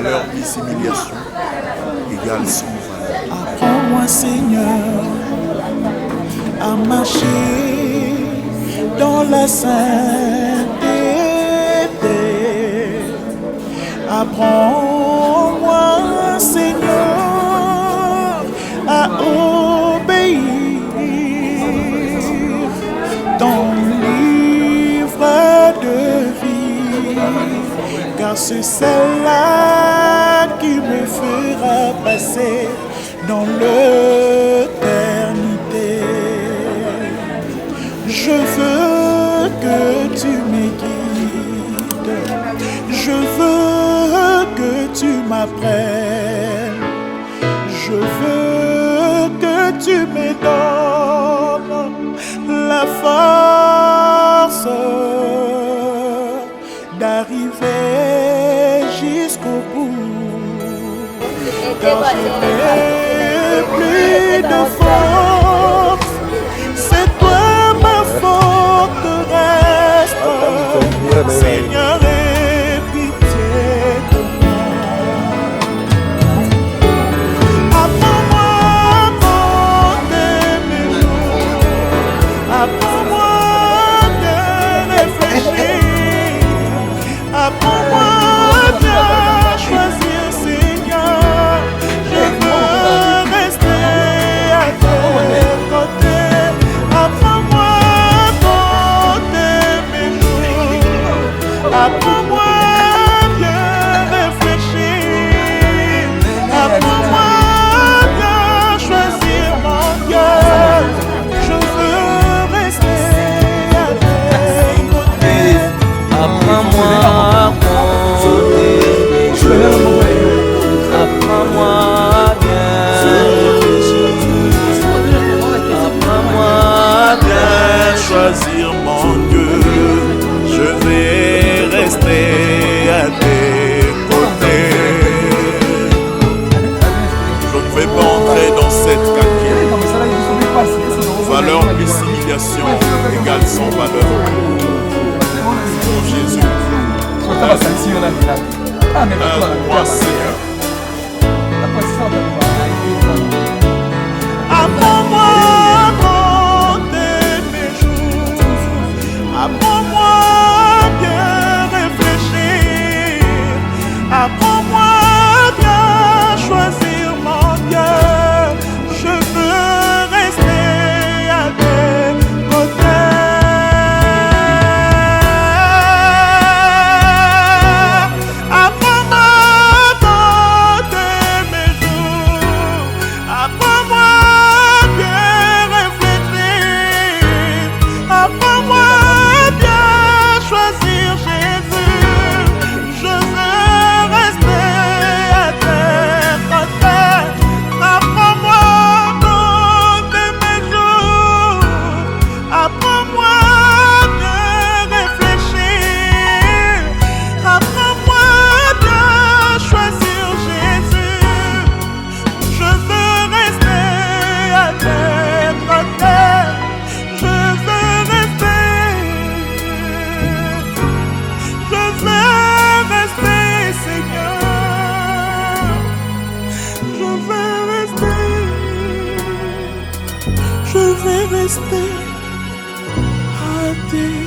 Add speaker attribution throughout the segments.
Speaker 1: valeur plus humiliation égale sans valeur.
Speaker 2: Apprends-moi, Seigneur, à marcher dans la sainteté. Apprends-moi, Seigneur, à obéir ton livre de vie, car c'est celle-là qui me fera passer dans l'éternité. Je veux que tu me guides, je veux que tu m'apprennes, je veux que tu me donnes la force d'arriver jusqu'au bout, car je n'ai plus de force, c'est toi ma forteresse. Seigneur, aie pitié de moi. Apprends-moi à compter mes jours, apprends-moi de réfléchir, apprends-moi de choisir, Seigneur. Je veux rester à tes côtés. Apprends-moi à compter mes jours, apprends-moi à bien réfléchir, apprends-moi à bien choisir mon cœur. Je veux rester à tes côtés.
Speaker 3: Apprends-moi à compter mes jours, apprends-moi à bien réfléchir, apprends-moi à bien
Speaker 2: Choisir mon Dieu, je vais rester à tes côtés.
Speaker 1: Je ne vais pas entrer dans cette calcul. Valeur plus humiliation égale sans valeur. Jésus, aide-moi Seigneur.
Speaker 2: Apprends-moi à compter mes jours, apprends-moi à bien réfléchir, apprends-moi à bien choisir mon cœur. Je veux rester à tes côtés. Apprends-moi à compter mes jours, apprends-moi à bien réfléchir, apprends-moi à bien choisir, Jésus. Je veux rester à tes côtés. Apprends-moi à compter mes jours, apprends-moi à bien réfléchir, apprends-moi à bien choisir, Jésus. Je veux rester à tes côtés. Je veux rester. Je veux rester, Seigneur. Je veux rester. Je vais rester à tes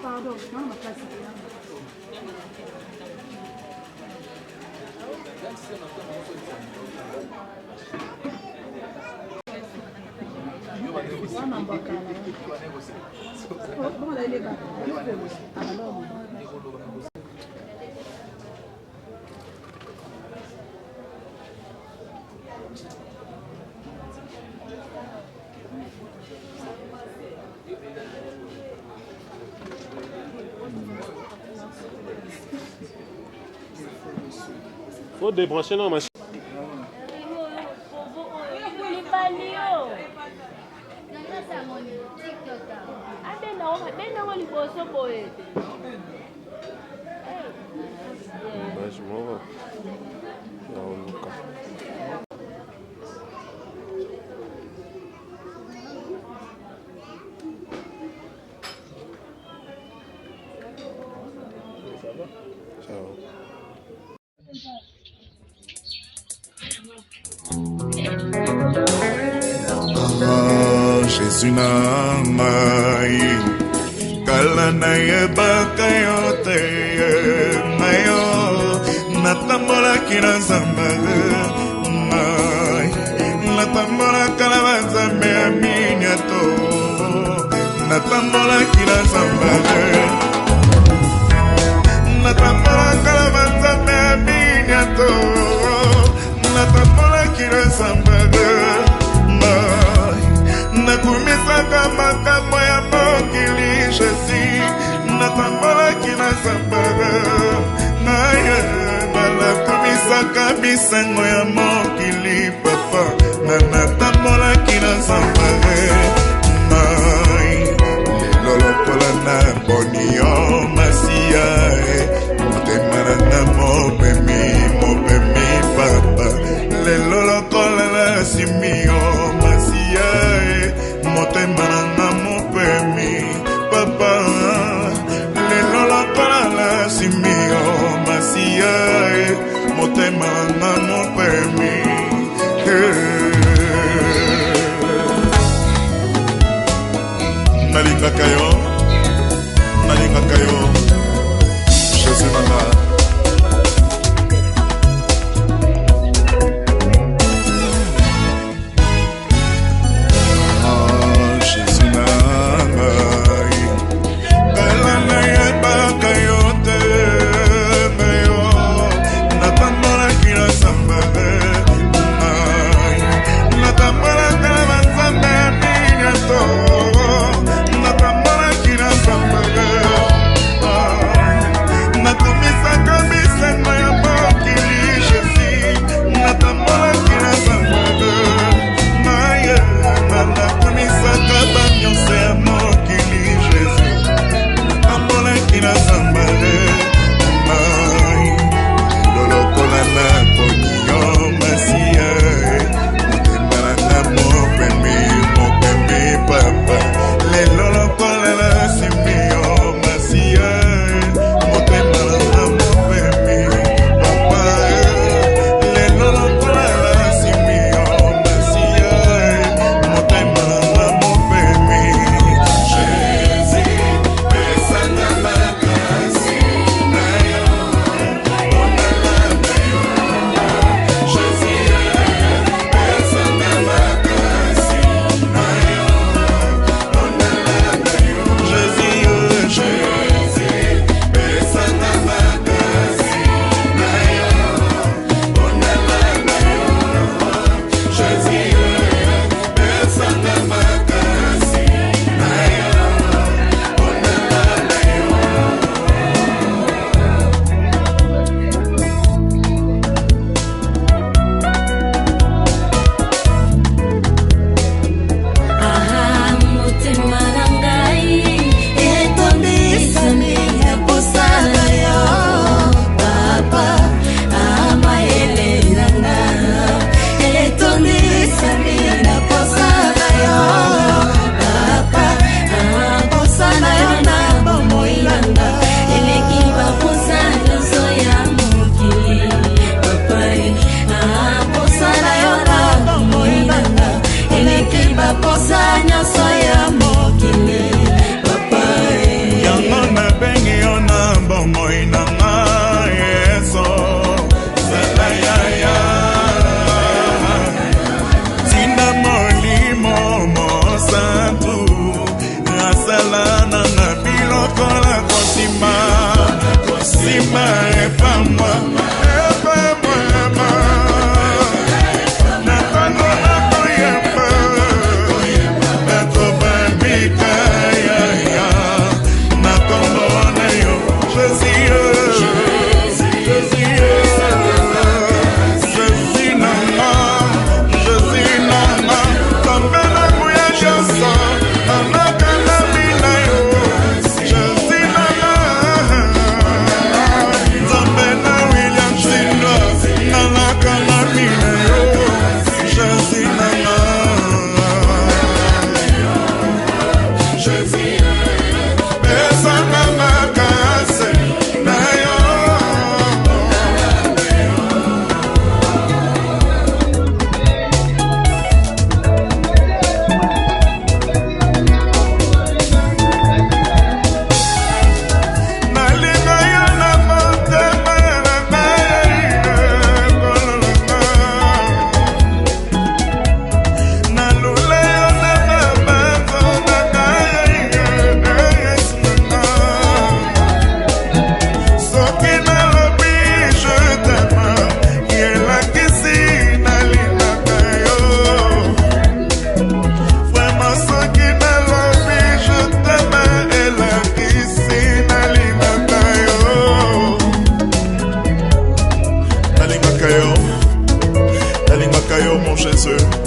Speaker 4: Pardon, non, ma place. Faut débrancher nos machines.
Speaker 1: Jésus namai kala na yebaka yote mayo natambola kina zamba natambola kala banzambe aminyato natambola kina zamba natambola kala banzambe aminyato natambola kina zamba nakumisaka makambo ya mokili Jésus natambolaki na zambara nakumisaka bisango ya mokili papa natambolaki na zambara lelo lokola na boni yo masiya motema nanga mopemi papa lelo lokola na simi yo masiya motema nanga mopemi papa lelo lokola na simi yo masiya motema nanga mopemi nalingaka yo Jésus nanga natambola Jésus.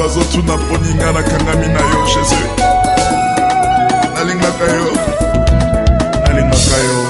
Speaker 1: bazotuna poninga na kangami na yo Jésus. Nalingaka yo, nalingaka yo.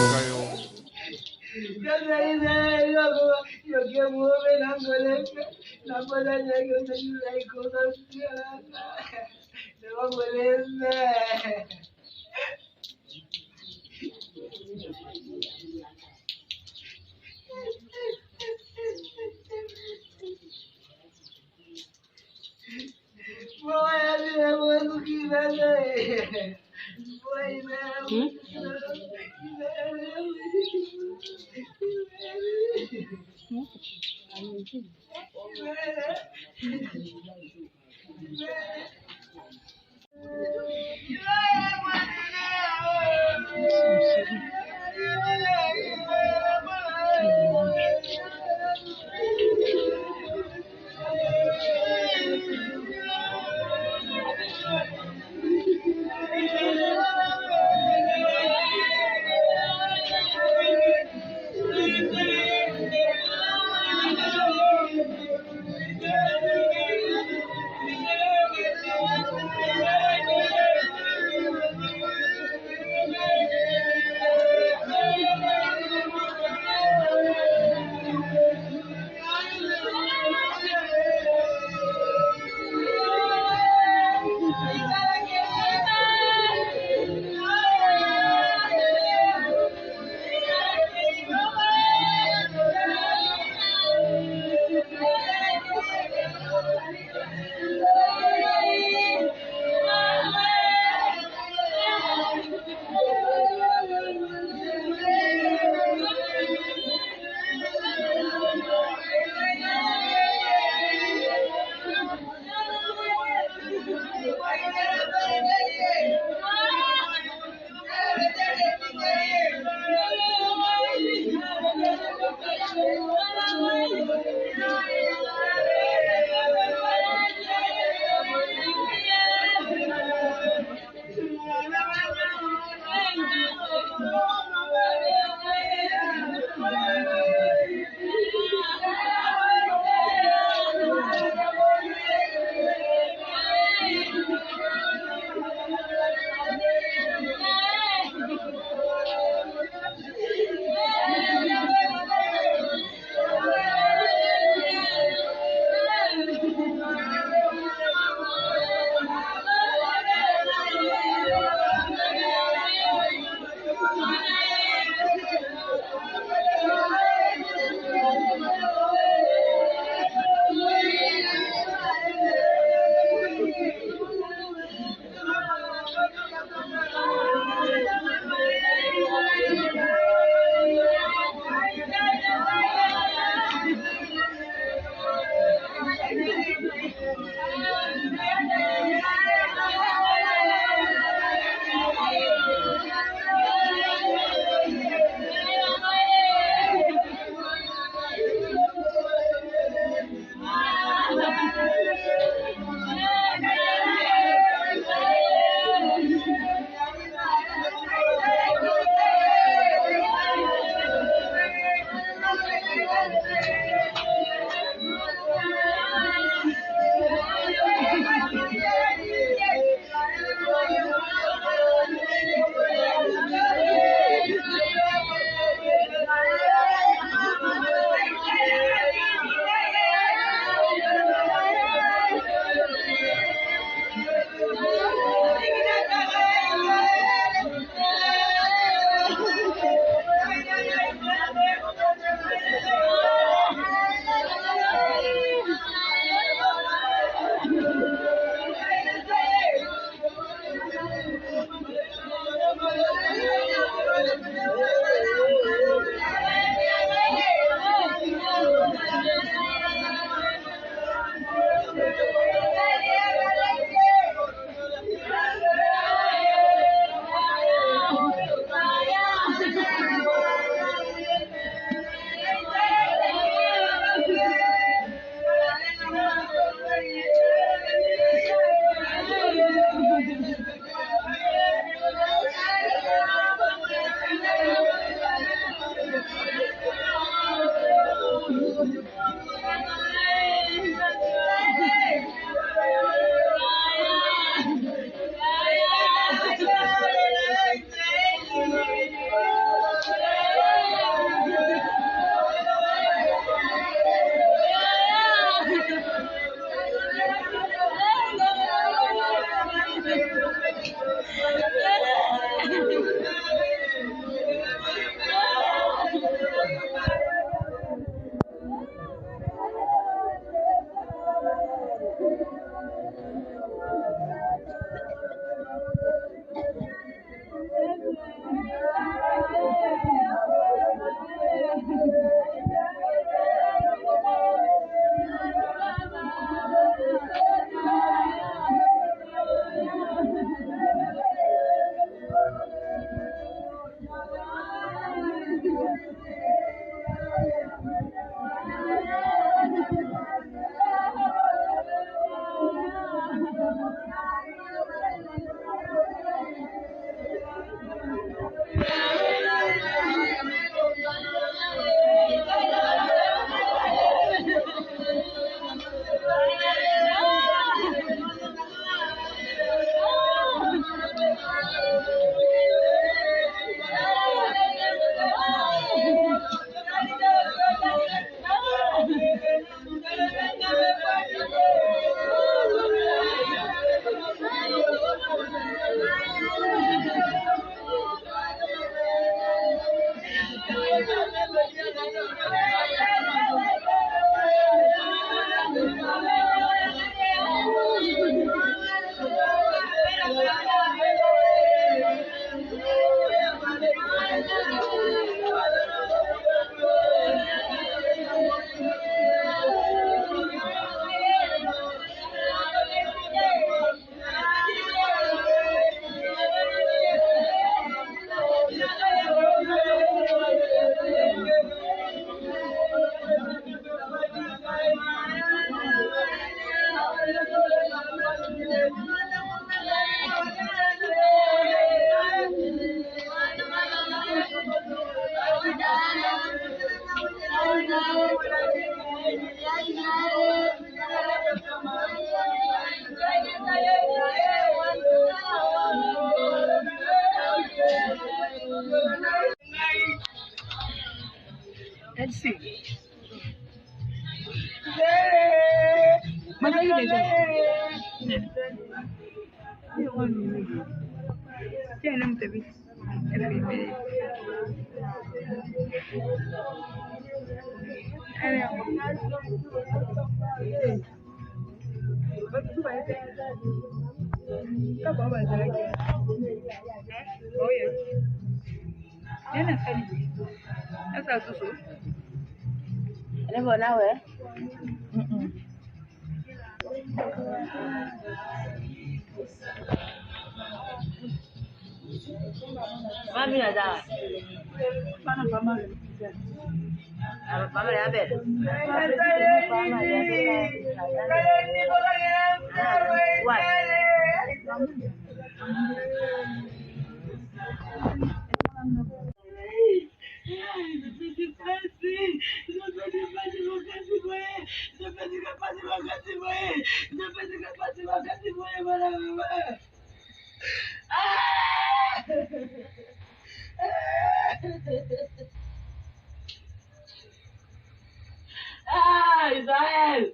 Speaker 4: Ah, Israel.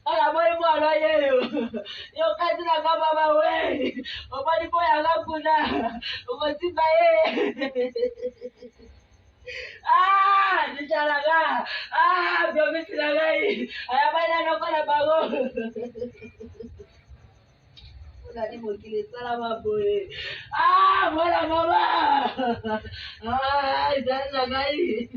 Speaker 4: Ala boy mo lo ye yo. Yo ka ti na ka baba we. O mo ni boy ala kuna. O mo ti ba ye. Ah, ni chalaga. Ah, bio mi chalaga yi. Aya ba na no ko na bago. Nani mwingine salama boy. Ah, mwana mama. Ah, Israel lagai.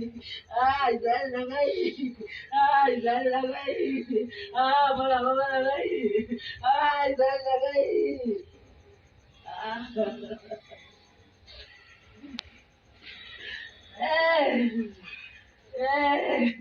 Speaker 4: Ah, Israel lagai. Ah, Israel lagai. Ah, mwana mama lagai. Ah, Israel lagai. Ah. Eh. Eh.